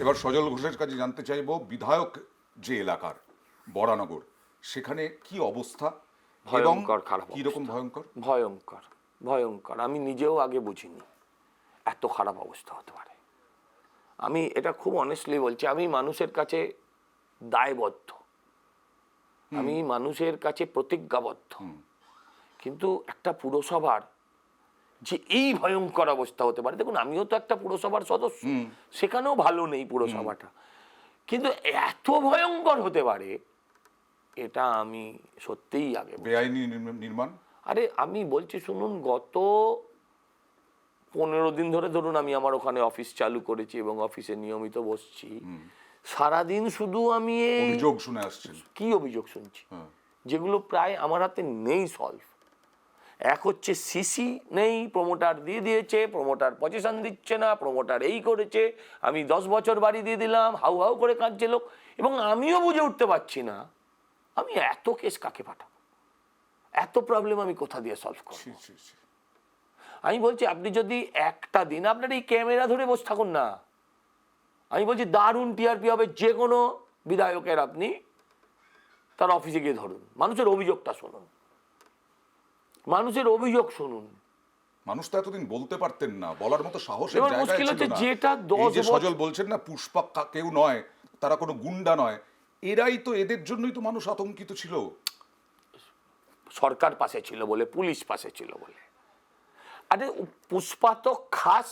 এবার সজল ঘোষের কাছে জানতে চাইব, বিধায়ক যে এলাকার বরানগর, সেখানে কি অবস্থা এবং ভয়ঙ্কর খারাপ কি রকম ভয়ঙ্কর? ভয়ঙ্কর ভয়ঙ্কর। আমি নিজেও আগে বুঝিনি এত খারাপ অবস্থা হতে পারে। আমি এটা খুব অনেস্টলি বলছি, আমি মানুষের কাছে দায়বদ্ধ, আমি মানুষের কাছে প্রতিজ্ঞাবদ্ধ, কিন্তু একটা পুরসভার যে এই ভয়ঙ্কর অবস্থা হতে পারে, দেখুন আমিও তো একটা পুরসভার সদস্য, সেখানেও ভালো নেই পুরসভাটা, কিন্তু এত ভয়ঙ্কর হতে পারে এটা আমি সত্যিই আগে বেআইনি নির্মাণ। আরে আমি বলছি শুনুন, গত 15 দিন ধরে ধরুন আমি আমার ওখানে অফিস চালু করেছি এবং অফিসে নিয়মিত বসছি, সারাদিন শুধু আমি অভিযোগ শুনে আসছেন। কি অভিযোগ শুনছি যেগুলো প্রায় আমার হাতে নেই সলভ। এক হচ্ছে সিসি নেই, প্রমোটার দিয়ে দিয়েছে, প্রমোটার পজিশন দিচ্ছে না, প্রমোটার এই করেছে, আমি 10 বছর বাড়ি দিয়ে দিলাম, হাউ হাউ করে কাঁদছে লোক, এবং আমিও বুঝে উঠতে পারছি না আমি এত কেস কাকে পাঠাবো, এত প্রবলেম আমি কোথা দিয়ে সলভ করব। আমি বলছি আপনি যদি একটা দিন আপনার এই ক্যামেরা ধরে বসে থাকুন না, আমি বলছি দারুণ টিআরপি হবে যে কোনো বিধায়কের, আপনি তার অফিসে গিয়ে ধরুন, মানুষের অভিযোগটা শুনুন, মানুষের অভিযোগ শুনুন। মানুষ তো এতদিন বলতে পারতেন না, বলার মতো সাহসের এবার জায়গা মুশকিল ছিল হচ্ছে না। যেটা এই যে 10 সজল বলছেন না, পুষ্পা কেউ নয়, তারা কোনো গুন্ডা নয়, এরাই তো, এদের জন্যই তো মানুষ আতঙ্কিত ছিল। সরকার পাশে ছিল বলে, পুলিশ পাশে ছিল বলে। আরে পুষ্পা তো খাস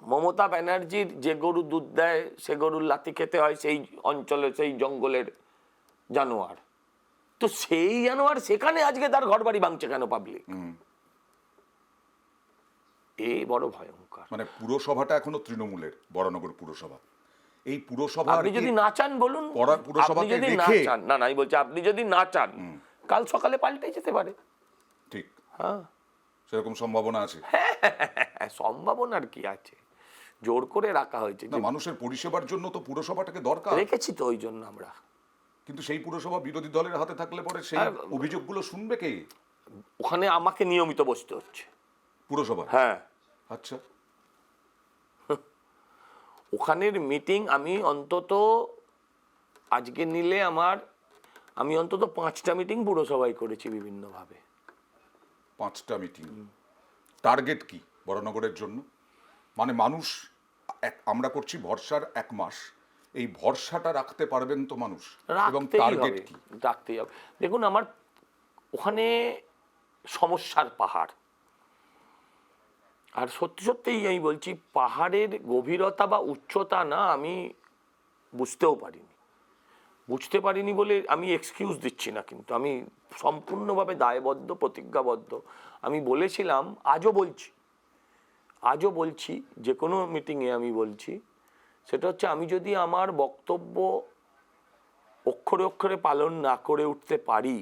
মমতা ব্যানার্জির যে গরু দুধ দেয় সে গরুর লাথি খেতে হয় সেই অঞ্চলে, সেই জঙ্গলের জানোয়ার, তো সেই জানোয়ার সেখানে আজকে তার ঘর বাড়ি ভাঙছে কেন পাবলিক? এই বড় ভয়ঙ্কর। মানে পুরসভাটা এখনো তৃণমূলের, বরানগর পুরসভা। এই পুরসভা আপনি যদি না চান বলুন, আপনি যদি না চান, না আমি বলছি আপনি যদি না চান কাল সকালে পাল্টে যেতে পারে। ঠিক, হ্যাঁ সেরকম সম্ভাবনা আছে। সম্ভাবনার কি আছে, জোর করে রাখা হয়েছে। না, মানুষের পরিষেবার জন্য তো পুরসভাটাকে দরকার, রেখেছি তো ওই জন্য আমরা। কিন্তু সেই পুরসভা বিরোধী দলের হাতে থাকলে পরে সেই অভিযোগগুলো শুনবে কে? ওখানে আমাকে নিয়মিত বসতে হচ্ছে পুরসভা। হ্যাঁ, আচ্ছা, ওখানের মিটিং আমি অন্তত আজকে নিলে আমি অন্তত 5টা মিটিং পুরসভায় করেছি বিভিন্নভাবে। 5টা মিটিং। টার্গেট কি বরানগরের জন্য? মানে মানুষ, আমরা করছি ভরসার 1 মাস, এই ভরসাটা রাখতে পারবেন তো মানুষ? এবং টার্গেট কি? রাখতেই হবে। দেখুন আমার ওখানে সমস্যার পাহাড়, আর সত্যি সত্যিই আমি বলছি পাহাড়ের গভীরতা বা উচ্চতা না আমি বুঝতে পারিনি বলে আমি এক্সকিউজ দিচ্ছি না, কিন্তু আমি সম্পূর্ণভাবে দায়বদ্ধ, প্রতিজ্ঞাবদ্ধ। আমি বলেছিলাম, আজও বলছি যে কোনো মিটিংয়ে আমি বলছি, সেটা হচ্ছে আমি যদি আমার বক্তব্য অক্ষরে অক্ষরে পালন না করে উঠতে পারি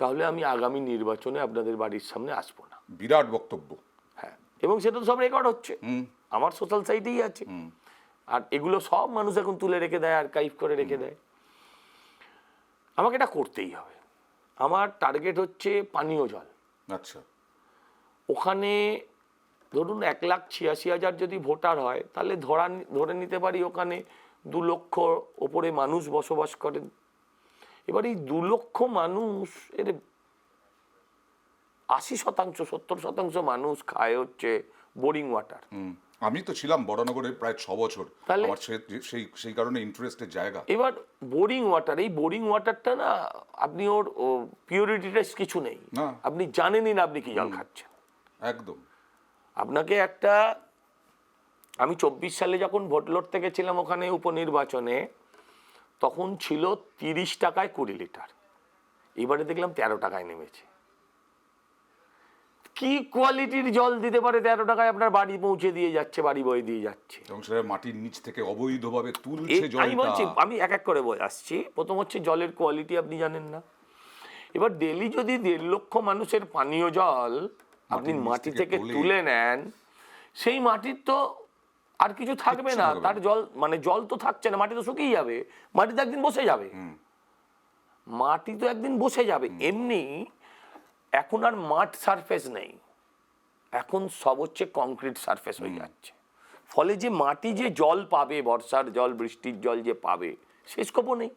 তাহলে আমি আগামী নির্বাচনে আপনাদের বাড়ির সামনে আসবো না। বিরাট বক্তব্য। হ্যাঁ, এবং সেটা তো সব রেকর্ড হচ্ছে, আমার সোশ্যাল সাইটেই আছে, আর এগুলো সব মানুষ এখন তুলে রেখে দেয়, আর্কাইভ করে রেখে দেয়। আমাকে এটা করতেই হবে। আমার টার্গেট হচ্ছে পানীয় জল। আচ্ছা, ওখানে ধরুন 1,86,000 যদি ভোটার হয় তাহলে ধরে নিতে পারি ওখানে 2 লক্ষ ওপরে মানুষ বসবাস করেন। এবার এই 2 লক্ষ মানুষ এর 80%, 70% মানুষ খায় হচ্ছে বোরিং ওয়াটার। আমি তো ছিলাম বরানগরে প্রায় 6 বছর, আমার সেই কারণে ইন্টারেস্টের জায়গা। এবার বোরিং ওয়াটার, এই বোরিং ওয়াটারটা না আপনি ওর পিউরিটিটা কিছু নেই, আপনি জানেনই না আপনি কি জল খাচ্ছেন। একদম। আপনাকে আমি 24 সালে যখন ভোট লড়তে গেছিলাম ওখানে উপনির্বাচনে, তখন ছিল 30 টাকায় 20 লিটার, এবারে দেখলাম 13 টাকায় নেমেছে। কি কোয়ালিটির জল দিতে পারে 13 টাকায় আপনার বাড়ি পৌঁছে দিয়ে যাচ্ছে, বাড়ি বয়ে দিয়ে যাচ্ছে, এবং সেটা মাটির নিচ থেকে অবৈধভাবে তুলছে জলটা। আমি বলছি, আমি এক এক করে আসছি। প্রথম হচ্ছে জলের কোয়ালিটি আপনি জানেন না। এবার ডেলি যদি 1.5 লক্ষ মানুষের পানীয় জল আপনি মাটি থেকে তুলে নেন, সেই মাটির তো আর কিছু থাকবে না, তার জল তো থাকছে না, মাটি তো শুকিয়ে যাবে, মাটি তো একদিন বসে যাবে। এমনি এখন আর মাঠ সারফেস নেই, এখন সব হচ্ছে কংক্রিট সারফেস হয়ে যাচ্ছে। ফলে যে মাটি যে জল পাবে, বর্ষার জল, বৃষ্টির জল যে পাবে, সে স্কোপও নেই।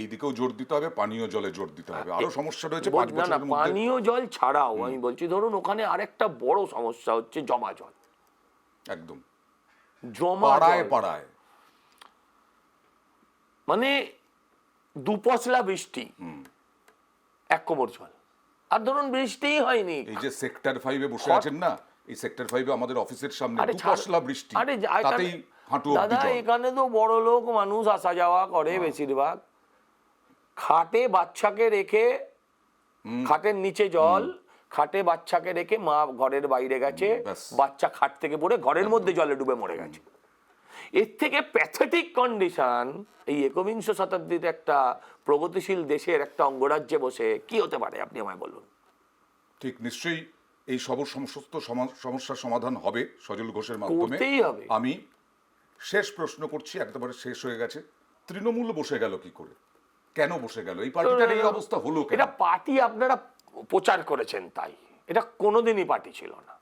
এই দিকেও জোর দিতে হবে, পানীয় জলে জোর দিতে হবে। আরো সমস্যা রয়েছে 5 না না, বছরের মধ্যে। পানীয় জল ছাড়াও আমি বলছি, ধরুন ওখানে আরেকটা বড় সমস্যা হচ্ছে জমা জল। একদম জমা পাড়ায় জল পাড়ায়, মানে দুপশলা বৃষ্টি, এক কোমর জল। আর ধরুন বৃষ্টিই হয়নি, এই যে সেক্টর 5-এ বসে আছেন না, এই সেক্টর 5-এ আমাদের অফিসের সামনে আরে দুপশলা বৃষ্টি, আরে তাতেই হাঁটু অবধি দাদা, জল। এখানে তো বড় লোক মানুষ আসা যাওয়া করে বেশিরভাগ। খাটে বাচ্চাকে রেখে, খাটের নিচে জল, খাটে বাচ্চাকে রেখে মা ঘরের বাইরে গেছে, ব্যাস। বাচ্চা খাট থেকে পড়ে ঘরের মধ্যে জলে ডুবে মরে গেছে। এর থেকে প্যাথেটিক কন্ডিশন এই একবিংশ শতাব্দীর একটা প্রগতিশীল দেশের একটা অঙ্গরাজ্যে বসে কি হতে পারে, আপনি আমায় বলুন। ঠিক, নিশ্চয়ই এই সমস্ত সমস্যার সমাধান হবে সজল ঘোষের মাধ্যমে। করতেই হবে। আমি শেষ প্রশ্ন করছি, একেবারে শেষ হয়ে গেছে। তৃণমূল বসে গেল কি করে? কেন বসে গেল? এই পার্টিটার এই অবস্থা হলো কেন? এটা পার্টি আপনারা প্রচার করেছেন তাই, এটা কোনোদিনই পার্টি ছিল না,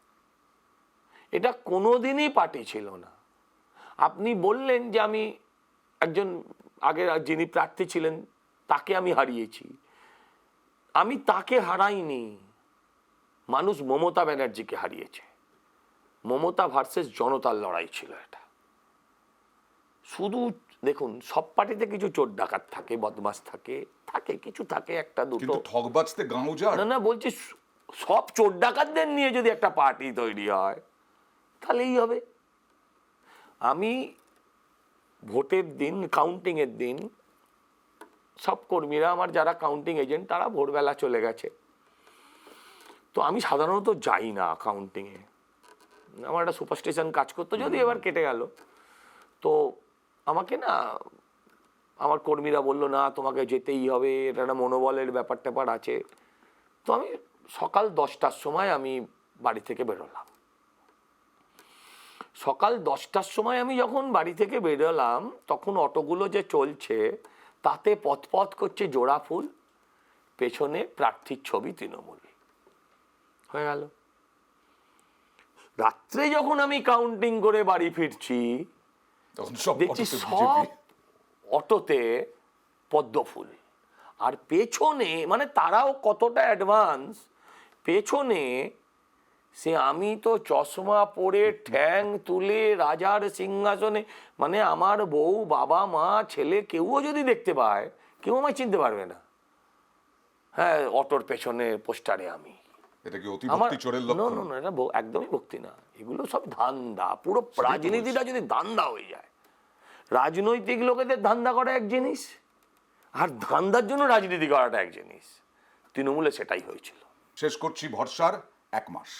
এটা কোনোদিনই পার্টি ছিল না। আপনি বললেন যে আমি একজন আগের যিনি প্রার্থী ছিলেন তাকে আমি হারিয়েছি, আমি তাকে হারাইনি, মানুষ মমতা ব্যানার্জিকে হারিয়েছে। মমতা ভার্সেস জনতার লড়াই ছিল এটা। শুধু দেখুন, সব পার্টিতে কিছু চোর ডাকাত থাকে, বদমাস থাকে, কিছু থাকে একটা দুটো, কিন্তু ঠকবাজতে গাঁও যার। না বলছি সব চোর ডাকাতদের নিয়ে যদি একটা পার্টি তৈরি হয় তাহলেই হবে। আমি ভোটের দিন, কাউন্টিং এর দিন, সব কর্মীরা আমার যারা কাউন্টিং এজেন্ট তারা ভোরবেলা চলে গেছে, তো আমি সাধারণত যাই না কাউন্টিং এ, আমার একটা সুপারস্টিশন কাজ করতো, যদি এবার কেটে গেল। তো আমাকে না আমার কর্মীরা বললো না তোমাকে যেতেই হবে, এটা একটা মনোবলের ব্যাপার ট্যাপার আছে। তো আমি সকাল 10টার সময় আমি বাড়ি থেকে বেরোলাম। সকাল 10টার সময় আমি যখন বাড়ি থেকে বেরোলাম, তখন অটোগুলো যে চলছে তাতে পথ করছে জোড়া ফুল, পেছনে প্রার্থীর ছবি তৃণমূল হয়ে গেল। রাত্রে যখন আমি কাউন্টিং করে বাড়ি ফিরছি, দেখছি সব অটোতে পদ্ম ফুল, আর পেছনে, মানে তারাও কতটা অ্যাডভান্স, পেছনে সে আমি তো চশমা পরে ঠ্যাং তুলে রাজার সিংহাসনে, মানে আমার বউ, বাবা, মা, ছেলে কেউও যদি দেখতে পায় কেউ আমায় চিনতে পারবে না। হ্যাঁ, অটোর পেছনে পোস্টারে আমি। এটা কি অতিভক্তি চোরের লক্ষণ? না, এটা একদমই ভক্তি না, এগুলো সব ধান্দা। পুরো রাজনীতিটা যদি ধান্দা হয়ে যায়, রাজনৈতিক লোকেদের ধান্দা করা এক জিনিস, আর ধান্দার জন্য রাজনীতি করাটা এক জিনিস। তৃণমূলে সেটাই হয়েছিল। শেষ করছি ভরসার 1 মাস।